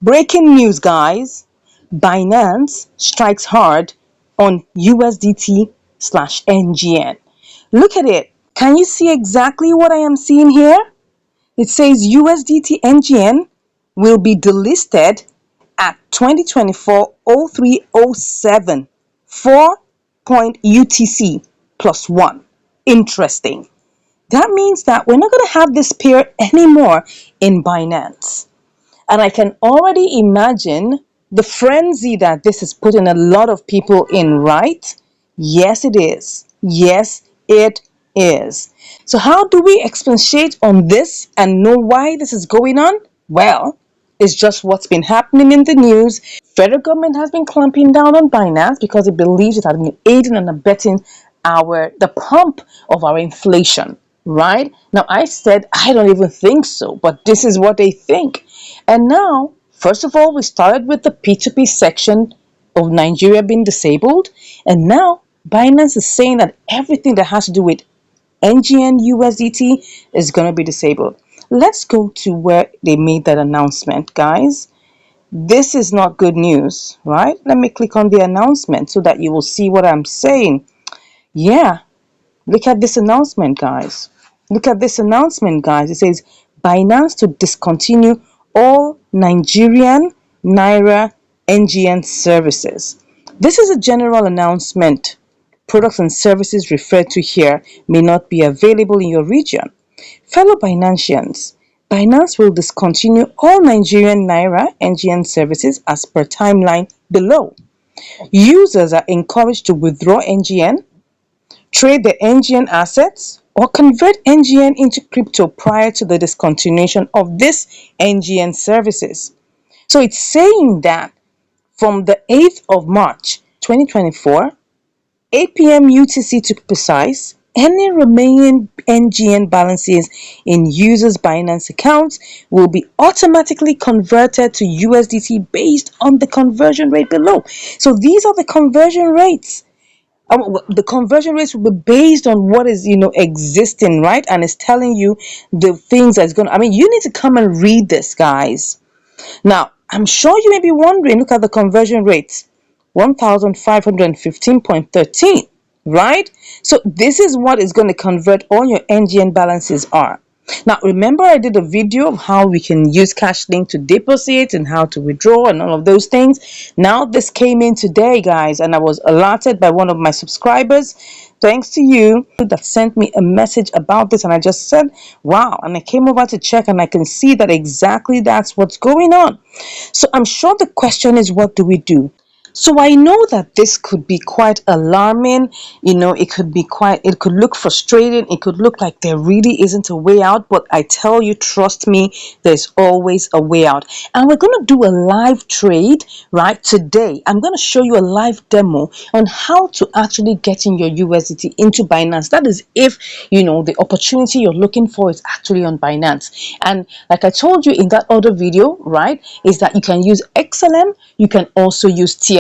Breaking news, guys. Binance strikes hard on USDT slash NGN. Look at it. Can you see exactly what I am seeing here? It says USDT NGN will be delisted at 2024 0307 4 point UTC plus 1. Interesting. That means that we're not going to have this pair anymore in Binance. And I can already imagine the frenzy that this is putting a lot of people in, right? Yes, it is. Yes, it is. So, how do we expatiate on this and know why this is going on? Well, it's just what's been happening in the news. Federal government has been clamping down on Binance because it believes it has been aiding and abetting the pump of our inflation. Right now, I said I don't even think so, but this is what they think. And now, first of all, we started with the P2P section of Nigeria being disabled, and now Binance is saying that everything that has to do with NGN USDT is going to be disabled. Let's go to where they made that announcement, guys. This is not good news, right? Let me click on the announcement so that you will see what I'm saying. Yeah, look at this announcement, guys. Look at this announcement, guys. It says Binance to discontinue all Nigerian naira NGN services. This is a general announcement. Products and services referred to here may not be available in your region. Fellow Binanceans, Binance will discontinue all Nigerian naira NGN services as per timeline below. Users are encouraged to withdraw NGN, trade the NGN assets, or convert NGN into crypto prior to the discontinuation of this NGN services. So it's saying that from the 8th of March 2024, 8 p.m. UTC to be precise, any remaining NGN balances in users' Binance accounts will be automatically converted to USDT based on the conversion rate below. So these are the conversion rates. The conversion rates will be based on what is existing, right? And it's telling you the things that's going to, you need to come and read this, guys. Now, I'm sure you may be wondering, look at the conversion rates, 1515.13, right? So this is what is going to convert all your NGN balances are. Now, remember I did a video of how we can use CashLink to deposit and how to withdraw and all of those things. Now, this came in today, guys, and I was alerted by one of my subscribers. Thanks to you that sent me a message about this, and I just said, wow. And I came over to check, and I can see that exactly that's what's going on. So I'm sure the question is, what do we do? So I know that this could be quite alarming. It could look frustrating. It could look like there really isn't a way out. But I tell you, trust me, there's always a way out. And we're going to do a live trade right today. I'm going to show you a live demo on how to actually get in your USDT into Binance. That is if, the opportunity you're looking for is actually on Binance. And like I told you in that other video, right, is that you can use XLM. You can also use TRX.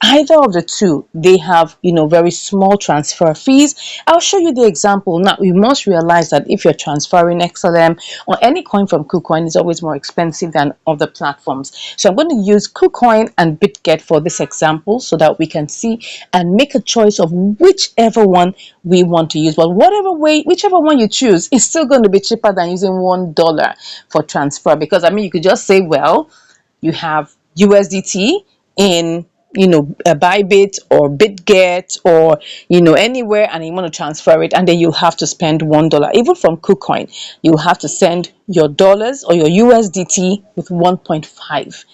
Either of the two, they have, very small transfer fees. I'll show you the example. Now, we must realize that if you're transferring XLM or any coin from KuCoin, it's always more expensive than other platforms. So I'm going to use KuCoin and BitGet for this example so that we can see and make a choice of whichever one we want to use. But whichever one you choose, is still going to be cheaper than using $1 for transfer. Because, you could just say, well, you have USDT in Bybit or BitGet or anywhere, and you want to transfer it, and then you have to spend $1. Even from KuCoin, you have to send your dollars or your USDT with $1.5.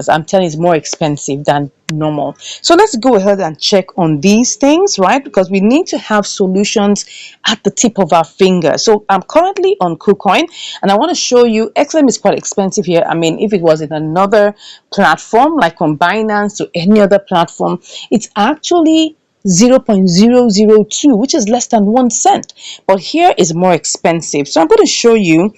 I'm telling you, it's more expensive than normal. So let's go ahead and check on these things, right? Because we need to have solutions at the tip of our finger. So I'm currently on KuCoin, and I want to show you XLM is quite expensive here. If it was in another platform like from Binance to any other platform, it's actually 0.002, which is less than 1 cent. But here is more expensive. So I'm going to show you,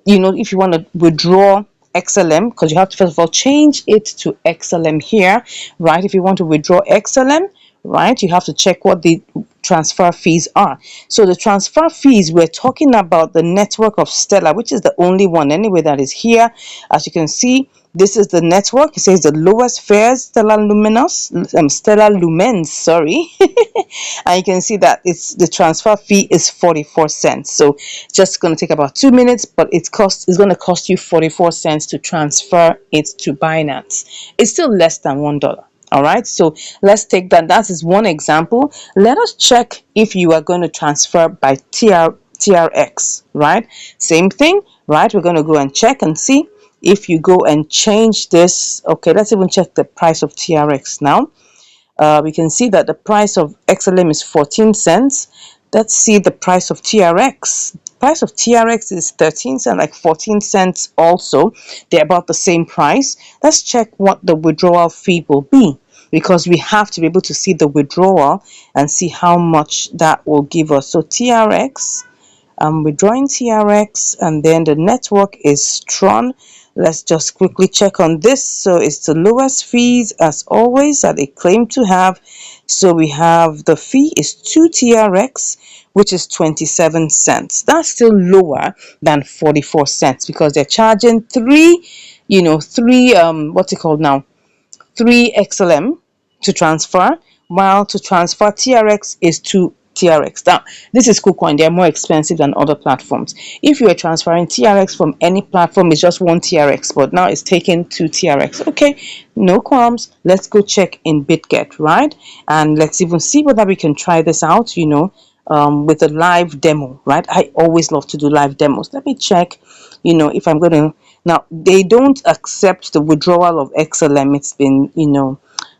if you want to withdraw XLM, because you have to first of all change it to XLM here, right? If you want to withdraw XLM, right? You have to check what the transfer fees are. So the transfer fees, we're talking about the network of Stellar, which is the only one anyway that is here. As you can see, this is the network. It says the lowest fares, Stellar Lumens, sorry. And you can see that it's the transfer fee is 44 cents. So just going to take about 2 minutes, but it's going to cost you 44 cents to transfer it to Binance. It's still less than $1. All right, so let's take that. That is one example. Let us check if you are going to transfer by TRX, right? Same thing, right? We're going to go and check and see if you go and change this. Okay, let's even check the price of TRX now. We can see that the price of XLM is 14 cents. Let's see the price of TRX. Price of TRX is 13 cents, like 14 cents also. They're about the same price. Let's check what the withdrawal fee will be, because we have to be able to see the withdrawal and see how much that will give us. So TRX, I'm withdrawing TRX, and then the network is Tron. Let's just quickly check on this. So it's the lowest fees as always that they claim to have. So we have the fee is 2 TRX, which is 27 cents. That's still lower than 44 cents because they're charging three what's it called now, 3 XLM to transfer, while to transfer TRX is 2 TRX. Now, this is KuCoin. They're more expensive than other platforms. If you are transferring TRX from any platform, it's just 1 TRX, but now it's taking 2 TRX. Okay, no qualms. Let's go check in BitGet, right? And let's even see whether we can try this out, with a live demo, right? I always love to do live demos. Let me check, if I'm going to. Now, they don't accept the withdrawal of XLM. It's been,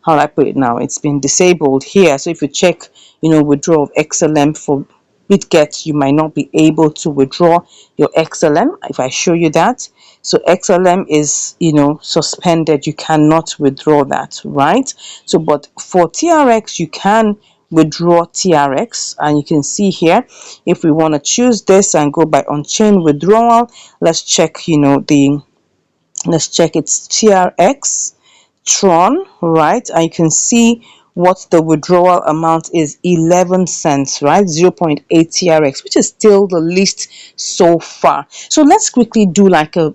how do I put it now? It's been disabled here. So if you check, withdrawal of XLM for BitGet, you might not be able to withdraw your XLM. If I show you that, so XLM is, suspended. You cannot withdraw that, right? So, but for TRX, you can withdraw TRX, and you can see here, if we want to choose this and go by on-chain withdrawal, let's check, let's check its TRX Tron, right? And you can see what the withdrawal amount is, 11 cents, right? 0.8 TRX, which is still the least so far. So let's quickly do like a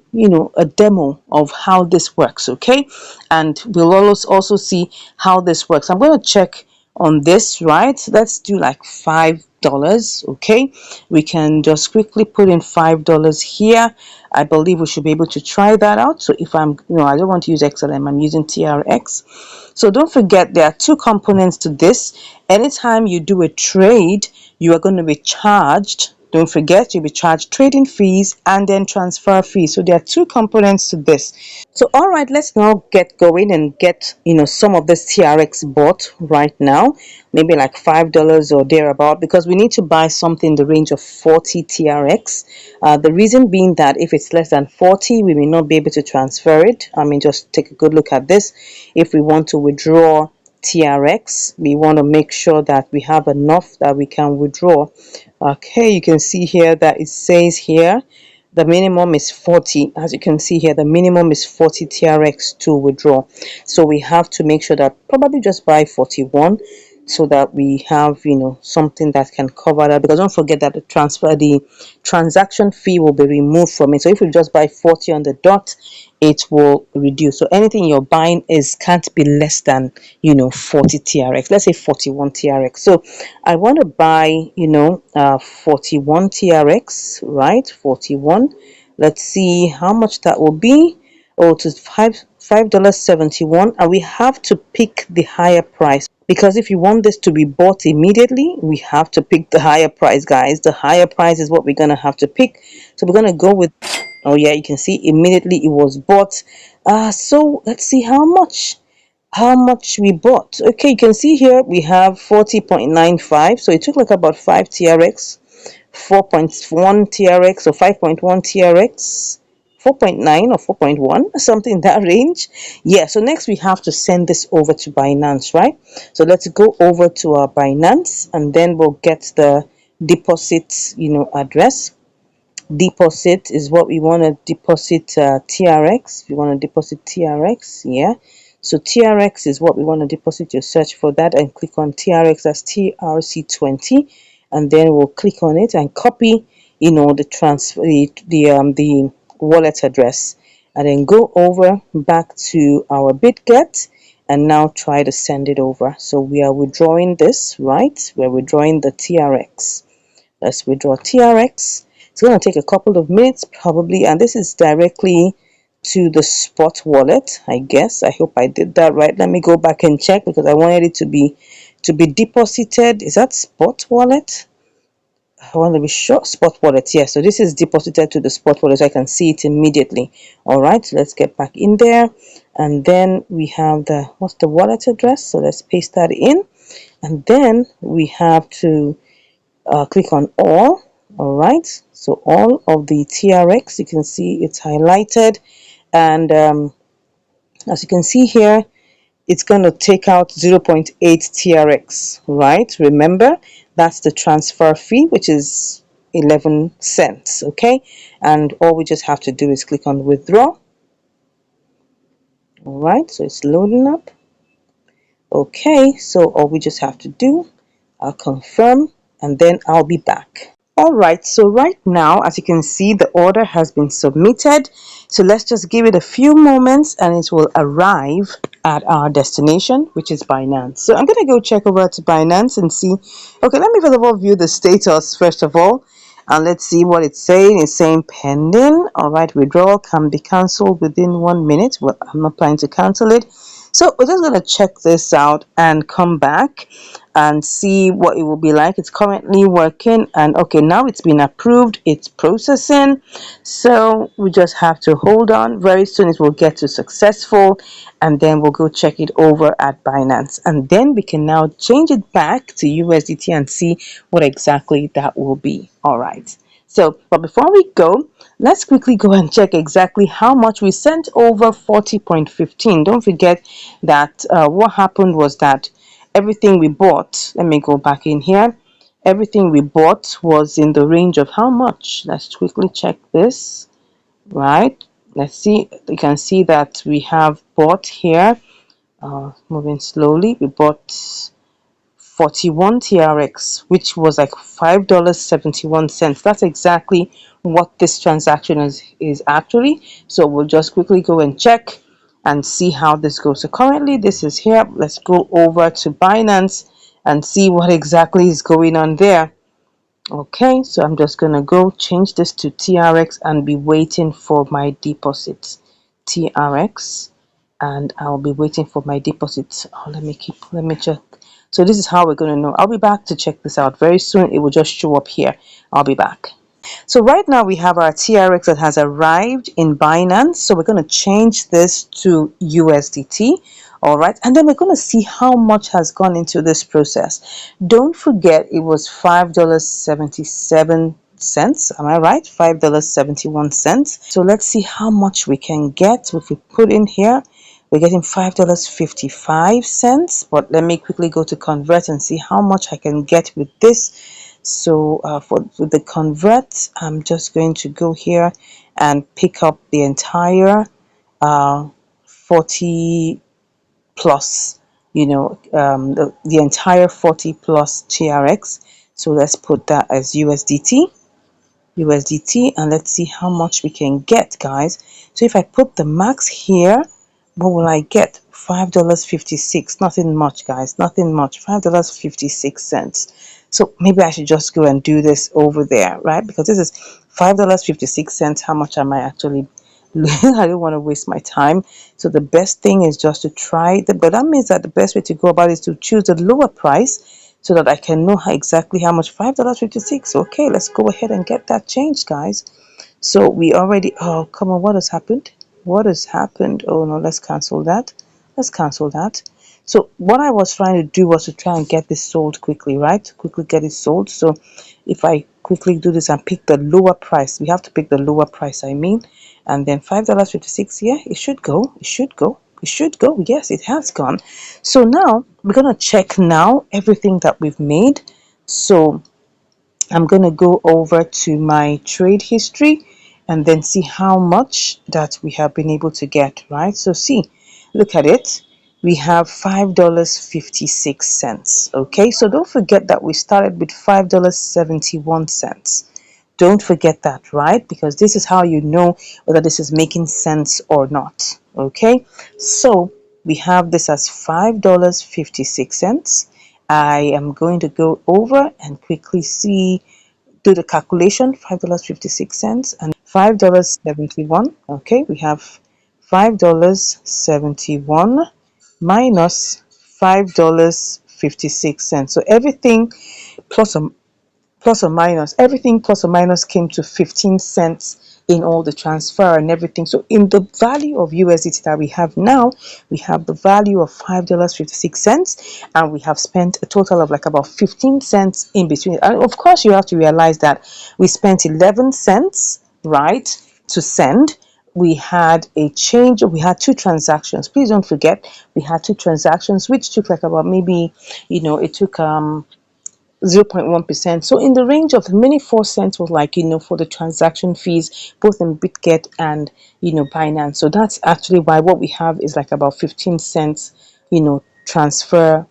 demo of how this works, okay? And we'll also see how this works. I'm going to check on this, right? Let's do like $5. Okay, we can just quickly put in $5 here. I believe we should be able to try that out. So if I don't want to use XLM, I'm using TRX. So don't forget, there are two components to this. Anytime you do a trade, you are going to be charged. Don't forget, you'll be charged trading fees and then transfer fees. So there are two components to this. So all right, let's now get going and get some of this TRX bought right now, maybe like $5 or thereabout, because we need to buy something in the range of 40 TRX. The reason being that if it's less than 40, we may not be able to transfer it. I mean, just take a good look at this. If we want to withdraw TRX, we want to make sure that we have enough that we can withdraw. Okay, you can see here that it says here the minimum is 40. As you can see here, the minimum is 40 TRX to withdraw. So we have to make sure that probably just buy 41 so that we have something that can cover that, because don't forget that the transaction fee will be removed from it. So if we just buy 40 on the dot, it will reduce. So anything you're buying can't be less than 40 TRX. Let's say 41 TRX. So I want to buy 41 TRX, right? 41. Let's see how much that will be. Oh, to $5.71, and we have to pick the higher price, because if you want this to be bought immediately, we have to pick the higher price, guys. The higher price is what we're gonna have to pick. So we're gonna go with, oh yeah, you can see immediately it was bought. So let's see how much we bought. Okay, you can see here we have 40.95. So it took like about 5 TRX, 4.1 TRX, or 5.1 TRX, 4.9 or 4.1, something in that range. Yeah, so next we have to send this over to Binance, right? So let's go over to our Binance, and then we'll get the deposit address. Deposit is what we want to deposit, TRX. We want to deposit TRX, yeah. So TRX is what we want to deposit. You search for that and click on TRX, that's TRC20, and then we'll click on it and copy, the transfer, the wallet address, and then go over back to our BitGet and now try to send it over. So we are withdrawing this, right? We're withdrawing the TRX. Let's withdraw TRX. It's going to take a couple of minutes probably, and this is directly to the spot wallet, I guess. I hope I did that right. Let me go back and check because I wanted it to be deposited. Is that spot wallet? I want to be sure. Spot wallet, yes. So this is deposited to the spot wallet, so I can see it immediately. All right, so let's get back in there, and then we have what's the wallet address? So let's paste that in, and then we have to click on all right, so all of the TRX, you can see it's highlighted, and as you can see here, it's going to take out 0.8 TRX, right? Remember, that's the transfer fee, which is 11 cents, okay? And all we just have to do is click on withdraw. All right, so it's loading up. Okay, so all we just have to do, I'll confirm, and then I'll be back. All right, so right now, as you can see, the order has been submitted. So let's just give it a few moments and it will arrive at our destination, which is Binance. So I'm going to go check over to Binance and see. Okay, let me first of all view the status first of all. And let's see what it's saying. It's saying pending. All right, withdrawal can be cancelled within 1 minute. Well, I'm not planning to cancel it. So we're just going to check this out and come back and see what it will be like. It's currently working, and okay, now it's been approved, it's processing, so we just have to hold on. Very soon it will get to successful, and then we'll go check it over at Binance, and then we can now change it back to USDT and see what exactly that will be. All right, so but before we go, let's quickly go and check exactly how much we sent over. 40.15. Don't forget that what happened was that everything we bought, let me go back in here, everything we bought was in the range of how much? Let's quickly check this, right? Let's see. You can see that we have bought here, moving slowly, we bought 41 TRX, which was like $5.71. That's exactly what this transaction is actually. So we'll just quickly go and check and see how this goes. So currently this is here. Let's go over to Binance and see what exactly is going on there. Okay, so I'm just gonna go change this to TRX and be waiting for my deposits. TRX, and I'll be waiting for my deposits. Oh, let me check. So this is how we're going to know. I'll be back to check this out very soon. It will just show up here. I'll be back. So right now we have our TRX that has arrived in Binance. So we're going to change this to USDT. All right. And then we're going to see how much has gone into this process. Don't forget it was $5.77. Am I right? $5.71. So let's see how much we can get if we put in here. We're getting $5.55, but let me quickly go to convert and see how much I can get with this. So for the convert, I'm just going to go here and pick up the entire 40 plus, the entire 40 plus TRX. So let's put that as USDT, and let's see how much we can get, guys. So if I put the max here, what will I get? $5.56. Nothing much, guys. Nothing much. $5.56. So maybe I should just go and do this over there, right? Because this is $5.56. How much am I actually? I don't want to waste my time. So the best thing is just to try that. But that means that the best way to go about it is to choose the lower price so that I can know exactly how much. $5.56. Okay, let's go ahead and get that changed, guys. So we already, oh, come on, what has happened? What has happened? Oh no, let's cancel that. Let's cancel that. So what I was trying to do was to try and get this sold quickly, right? Quickly get it sold. So if I quickly do this and pick the lower price, we have to pick the lower price, I mean, and then $5.56, yeah, it should go. It should go. It should go. Yes, it has gone. So now we're going to check now everything that we've made. So I'm going to go over to my trade history and then see how much that we have been able to get, right? So see, look at it. we have $5.56. Okay, so don't forget that we started with $5.71. Don't forget that, right? Because this is how you know whether this is making sense or not. Okay, so we have this as $5.56. I am going to go over and quickly see, do the calculation. $5.56 and $5.71. Okay, we have $5.71 minus $5.56. So everything plus or minus, everything plus or minus came to 15 cents in all the transfer and everything. So in the value of USDT that we have now, we have the value of $5.56, and we have spent a total of like about 15 cents in between. And of course, you have to realize that we spent 11 cents, right, to send. We had a change, we had two transactions. Please don't forget, we had two transactions which took like about maybe, it took 0.1%. So in the range of many 4 cents was like, for the transaction fees, both in BitGet and, Binance. So that's actually why what we have is like about 15 cents, transfer,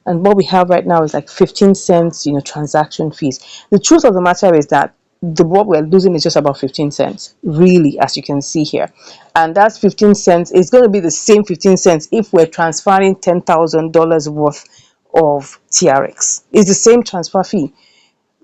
and what we have right now is like 15 cents, transaction fees. The truth of the matter is that what we're losing is just about 15 cents, really, as you can see here. And that's 15 cents. It's going to be the same 15 cents if we're transferring $10,000 worth of TRX. It's the same transfer fee.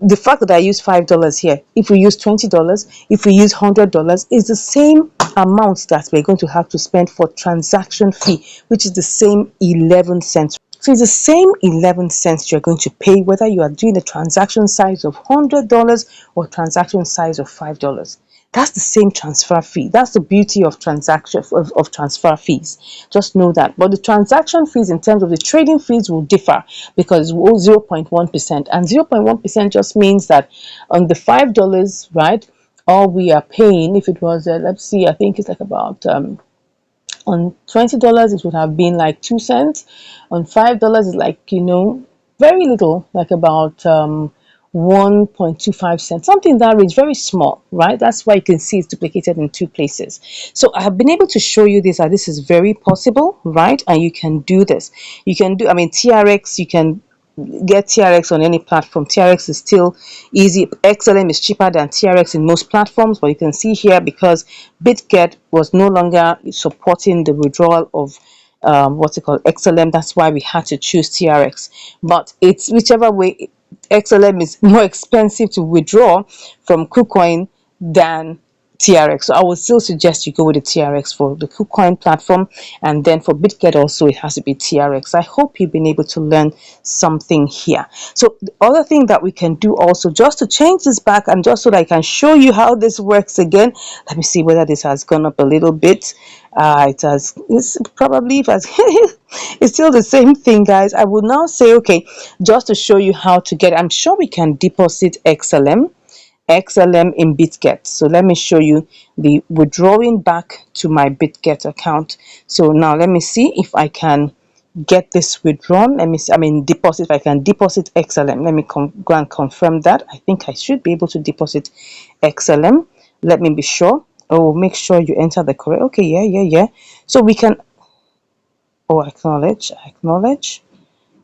The fact that I use $5 here, if we use $20, if we use $100, is the same amount that we're going to have to spend for transaction fee, which is the same 11 cents. So it's the same 11 cents you're going to pay whether you are doing a transaction size of $100 or transaction size of $5. That's the same transfer fee. That's the beauty of transfer fees. Just know that. But the transaction fees in terms of the trading fees will differ because it's 0.1%. And 0.1% just means that on the $5, right, all we are paying, if it was, let's see, I think it's like about on $20 it would have been like 2 cents. On $5 is like, very little, like about 1.25 cents, something in that range, very small, right? That's why you can see it's duplicated in two places. So I have been able to show you this, that this is very possible, right? And you can do this. You can do, TRX, you can get TRX on any platform. TRX is still easy. XLM is cheaper than TRX in most platforms, but you can see here because BitGet was no longer supporting the withdrawal of what's it called, XLM. That's why we had to choose TRX. But it's whichever way, XLM is more expensive to withdraw from KuCoin than TRX. So I would still suggest you go with the TRX for the KuCoin platform, and then for BitGet also it has to be TRX. I hope you've been able to learn something here. So the other thing that we can do also, just to change this back and just so that I can show you how this works again, let me see whether this has gone up a little bit. It has, it's probably, it has, it's still the same thing, guys. I will now say, okay, just to show you how to get, I'm sure we can deposit XLM in BitGet. So let me show you the withdrawing back to my BitGet account. So now let me see if I can get this withdrawn. Let me see, deposit. If I can deposit XLM, let me go and confirm that. I think I should be able to deposit XLM. Let me be sure. Oh, make sure you enter the correct. Okay, yeah. So we can, oh, acknowledge.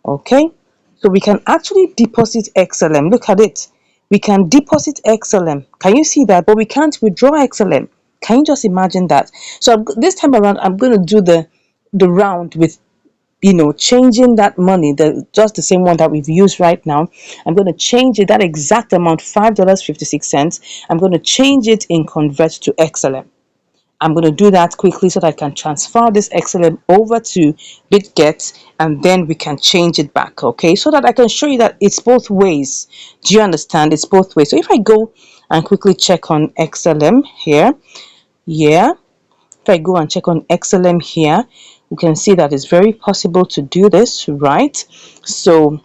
Okay, so we can actually deposit XLM. Look at it. We can deposit XLM. Can you see that? But we can't withdraw XLM. Can you just imagine that? So this time around, I'm going to do the round with, changing that money, just the same one that we've used right now. I'm going to change it, that exact amount, $5.56. I'm going to change it in convert to XLM. I'm going to do that quickly so that I can transfer this XLM over to BitGet, and then we can change it back, okay? So that I can show you that it's both ways. Do you understand? It's both ways. So if I go and quickly check on XLM here, yeah, if I go and check on XLM here, you can see that it's very possible to do this, right? So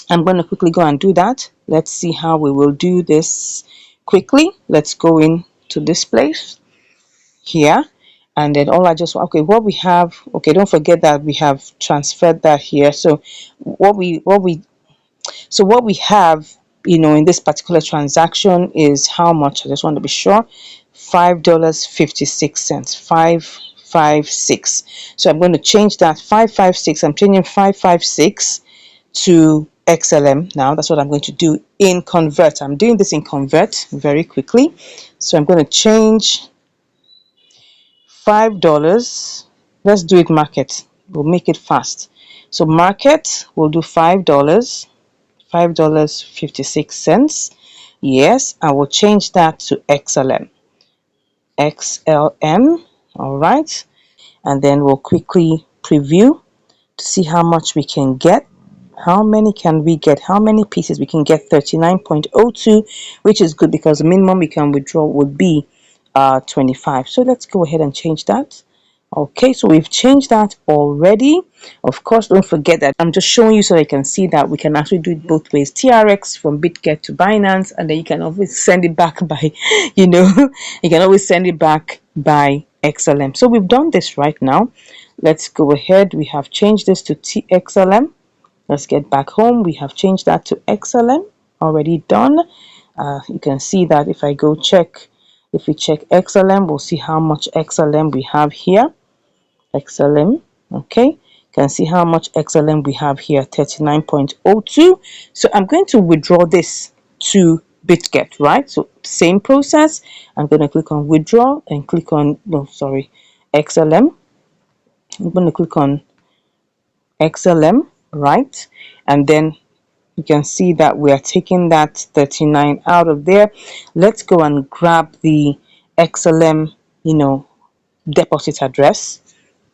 I'm going to quickly go and do that. Let's see how we will do this quickly. Let's go into this place here, and then all I just, okay, what we have, okay, don't forget that we have transferred that here. So what we have, in this particular transaction is how much? I just want to be sure. $5.56. 556. So I'm going to change that 556. I'm changing 556 to XLM now. That's what I'm going to do in convert. I'm doing this in convert very quickly. So I'm going to change $5. Let's do it market. We'll make it fast. So market, we'll do $5, $5.56. Yes, I will change that to XLM. XLM. All right. And then we'll quickly preview to see how much we can get. How many can we get? How many pieces we can get? 39.02, which is good because the minimum we can withdraw would be 25. So let's go ahead and change that. Okay, so we've changed that already. Of course, don't forget that I'm just showing you so you can see that we can actually do it both ways. TRX from BitGet to Binance, and then you can always send it back by, you know, you can always send it back by XLM. So we've done this right now. Let's go ahead. We have changed this to TXLM. Let's get back home. We have changed that to XLM. Already done. You can see that if I go check, if we check XLM, we'll see how much XLM we have here. XLM, okay, you can see how much XLM we have here, 39.02. So I'm going to withdraw this to BitGet, right? So same process. I'm going to click on withdraw and click on, no, sorry, XLM. I'm going to click on XLM, right? And then you can see that we are taking that 39 out of there. Let's go and grab the XLM, deposit address.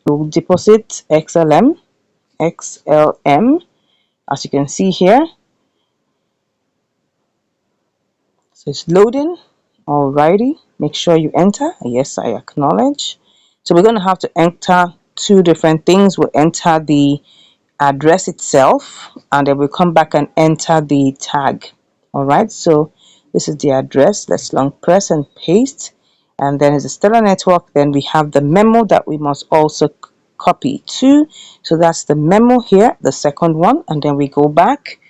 We'll deposit XLM, XLM, as you can see here. So it's loading. Alrighty, make sure you enter. Yes, I acknowledge. So we're going to have to enter two different things. We'll enter the address itself, and then we'll come back and enter the tag. All right, so this is the address. Let's long press and paste, and then it's a Stellar Network. Then we have the memo that we must also copy too. So that's the memo here, the second one, and then we go back.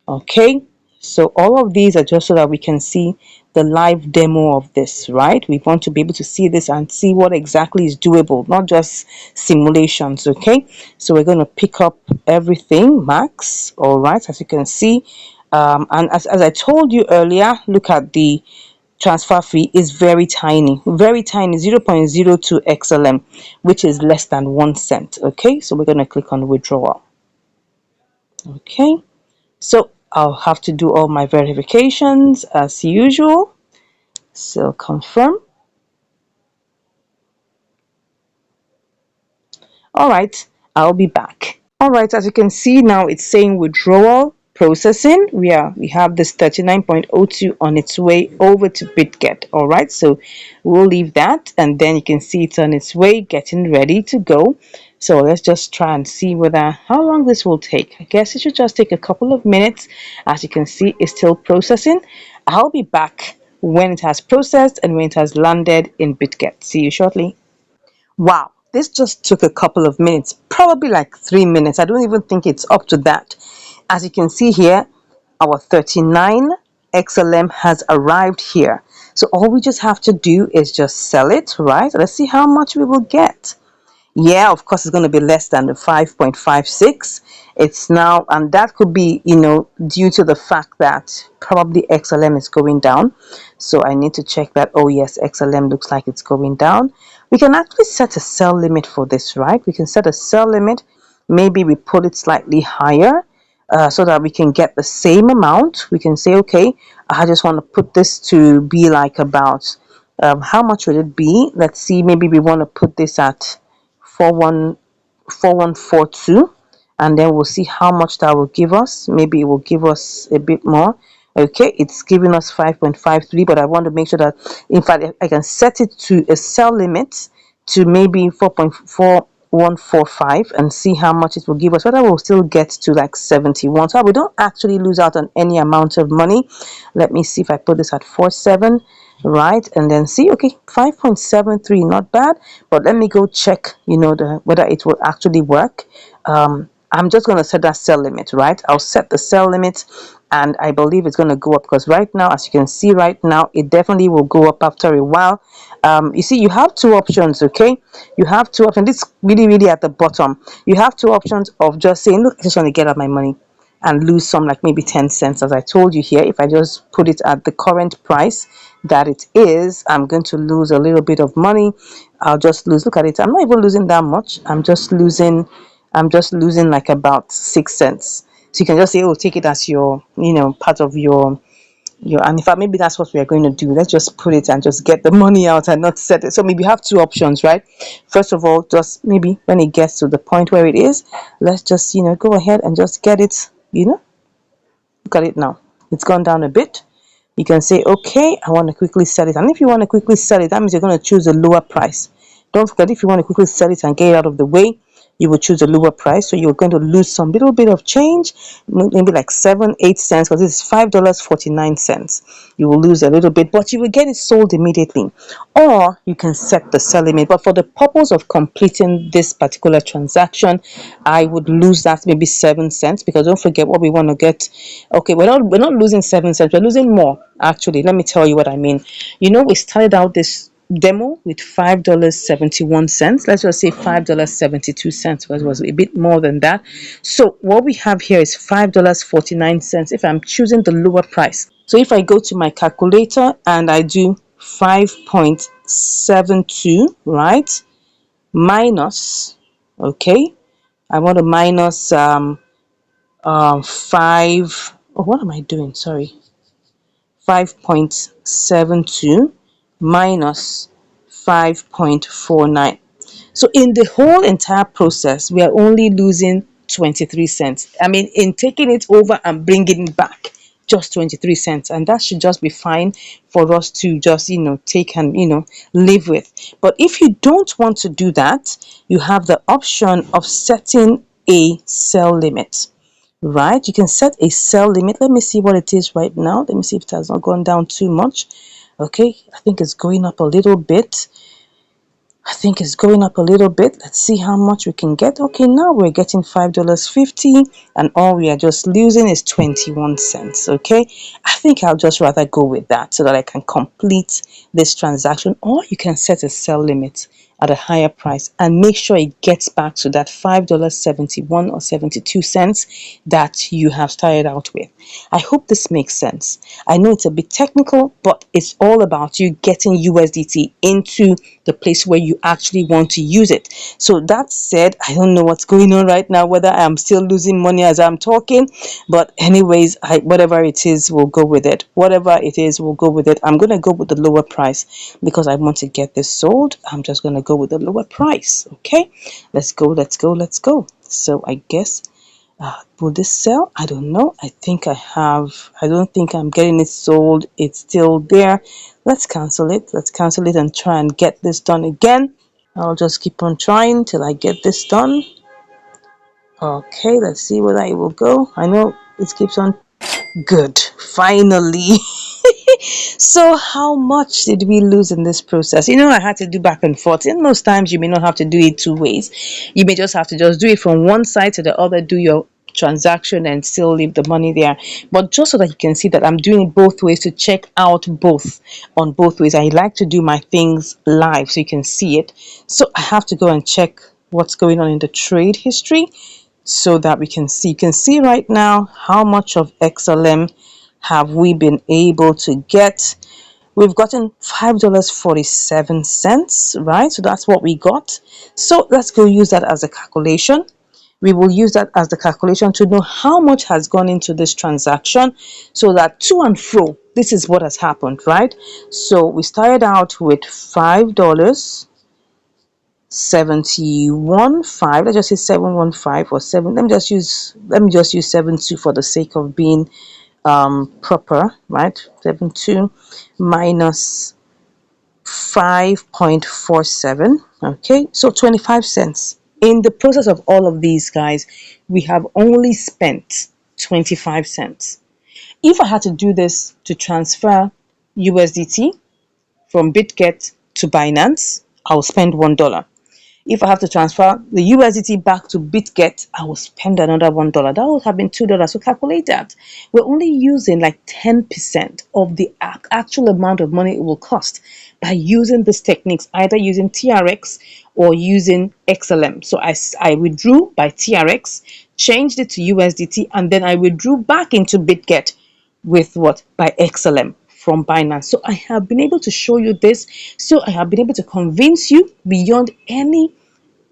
Okay, so all of these are just so that we can see the live demo of this, right? We want to be able to see this and see what exactly is doable, not just simulations. Okay, so we're going to pick up everything max. All right, as you can see, and as I told you earlier, look at the transfer fee is very tiny, 0.02 XLM, which is less than 1 cent. Okay, so we're going to click on withdrawal. Okay, so I'll have to do all my verifications as usual. So confirm. All right, I'll be back. All right, as you can see now, it's saying withdrawal processing. We have this 39.02 on its way over to BitGet. All right, so we'll leave that, and then you can see it's on its way, getting ready to go. So let's just try and see how long this will take. I guess it should just take a couple of minutes. As you can see, it's still processing. I'll be back when it has processed and when it has landed in BitGet. See you shortly. Wow, this just took a couple of minutes, probably like 3 minutes. I don't even think it's up to that. As you can see here, our 39 XLM has arrived here. So all we just have to do is just sell it, right? Let's see how much we will get. Yeah, of course, it's going to be less than the 5.56. It's now, and that could be, due to the fact that probably XLM is going down. So I need to check that. Oh, yes, XLM looks like it's going down. We can actually set a sell limit for this, right? We can set a sell limit. Maybe we put it slightly higher so that we can get the same amount. We can say, okay, I just want to put this to be like about, how much would it be? Let's see, maybe we want to put this at 4142, and then we'll see how much that will give us. Maybe it will give us a bit more. Okay, it's giving us 5.53, but I want to make sure that, in fact, I can set it to a sell limit to maybe 4.4145 and see how much it will give us, whether we'll still get to like 71, so we don't actually lose out on any amount of money. Let me see if I put this at 47, right, and then see. Okay, 5.73, not bad, but let me go check whether it will actually work. I'm just going to set that sell limit, right? I'll set the sell limit, and I believe it's going to go up, because right now, as you can see right now, it definitely will go up after a while. You see, you have two options. Okay, you have two options. This really, really at the bottom, you have two options of just saying, look, I just want to get out my money and lose some, like maybe 10 cents. As I told you here, if I just put it at the current price that it is, I'm going to lose a little bit of money. I'll just lose, look at it, I'm not even losing that much. I'm just losing like about 6 cents. So you can just say, oh, take it as your, part of your, and in fact, maybe that's what we are going to do. Let's just put it and just get the money out and not set it. So maybe you have two options, right? First of all, just maybe when it gets to the point where it is, let's just, go ahead and just get it, look at it now. It's gone down a bit. You can say, okay, I want to quickly sell it. And if you want to quickly sell it, that means you're going to choose a lower price. Don't forget, if you want to quickly sell it and get it out of the way, you will choose a lower price. So you're going to lose some little bit of change, maybe like 7 8 cents, because this is $5.49. You will lose a little bit, but you will get it sold immediately. Or you can set the sell limit. But for the purpose of completing this particular transaction, I would lose that maybe 7 cents, because don't forget what we want to get. Okay, we're not losing 7 cents, we're losing more. Actually, let me tell you what I mean. We started out this demo with $5.71. Let's just say $5.72, because it was a bit more than that. So what we have here is $5.49 if I'm choosing the lower price. So if I go to my calculator and I do 5.72, right, minus, okay, I want to minus 5, oh, what am I doing, sorry, 5.72 minus 5.49. So in the whole entire process, we are only losing 23 cents. I mean, in taking it over and bringing it back, just 23 cents. And that should just be fine for us to just, take and, live with. But if you don't want to do that, you have the option of setting a sell limit. Right, you can set a sell limit. Let me see what it is right now. Let me see if it has not gone down too much. Okay, I think it's going up a little bit. I think it's going up a little bit. Let's see how much we can get. Okay, now we're getting $5.50, and all we are just losing is 21 cents. Okay, I think I'll just rather go with that so that I can complete this transaction. Or you can set a sell limit at a higher price and make sure it gets back to that $5.71 or 72 cents that you have started out with. I hope this makes sense. I know it's a bit technical, but it's all about you getting USDT into the place where you actually want to use it. So that said, I don't know what's going on right now, whether I'm still losing money as I'm talking, but anyways, whatever it is, we'll go with it. Whatever it is, we'll go with it. I'm going to go with the lower price because I want to get this sold. I'm just going to go with the lower price. Okay, let's go, let's go, let's go. So I guess will this sell? I don't know. I don't think I'm getting it sold. It's still there. Let's cancel it. Let's cancel it and try and get this done again. I'll just keep on trying till I get this done. Okay, let's see whether it will go. I know it keeps on. Good. Finally. So how much did we lose in this process? I had to do back and forth. And most times you may not have to do it two ways. You may just have to just do it from one side to the other, do your transaction and still leave the money there. But just so that you can see that I'm doing it both ways to check out both on both ways. I like to do my things live so you can see it. So I have to go and check what's going on in the trade history so that we can see. You can see right now how much of XLM have we been able to get. We've gotten $5.47, right? So that's what we got. So let's go use that as a calculation. We will use that as the calculation to know how much has gone into this transaction, so that to and fro, this is what has happened, right? So we started out with $5.71.5. Let's just say 715 or 7. Let me just use 72 for the sake of being proper, right? 72 minus 5.47. Okay, so 25 cents. In the process of all of these, guys, we have only spent 25 cents. If I had to do this to transfer USDT from BitGet to Binance, I'll spend $1. If I have to transfer the USDT back to BitGet, I will spend another $1. That would have been $2. So calculate that. We're only using like 10% of the actual amount of money it will cost by using these techniques, either using TRX or using XLM. So I withdrew by TRX, changed it to USDT, and then I withdrew back into BitGet with what? By XLM from Binance. So I have been able to show you this. So I have been able to convince you beyond any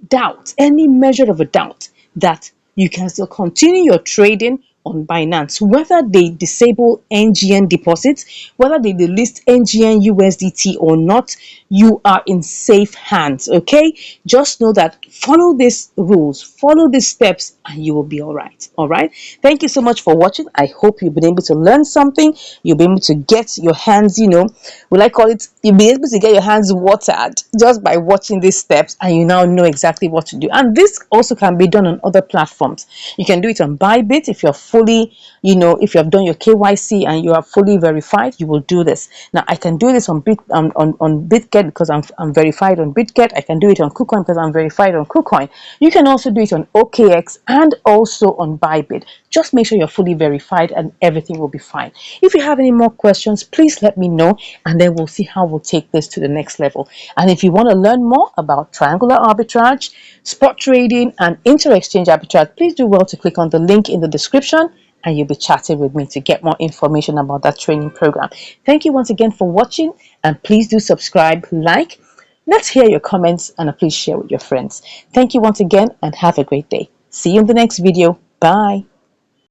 doubt, any measure of a doubt, that you can still continue your trading on Binance, whether they disable NGN deposits, whether they delist NGN USDT or not. You are in safe hands. Okay, just know that follow these rules, follow these steps, and you will be all right. All right, thank you so much for watching. I hope you've been able to learn something. You'll be able to get your hands, will I call it, you'll be able to get your hands watered just by watching these steps, and you now know exactly what to do. And this also can be done on other platforms. You can do it on Bybit. If you're fully, if you have done your KYC and you are fully verified, you will do this. Now I can do this on BitGet because I'm verified on BitGet. I can do it on KuCoin because I'm verified on KuCoin. You can also do it on OKX and also on Bybit. Just make sure you're fully verified and everything will be fine. If you have any more questions, please let me know, and then we'll see how we'll take this to the next level. And if you want to learn more about triangular arbitrage, spot trading, and inter-exchange arbitrage, please do well to click on the link in the description, and you'll be chatting with me to get more information about that training program. Thank you once again for watching, and please do subscribe, like. Let's hear your comments, and please share with your friends. Thank you once again, and have a great day. See you in the next video. Bye.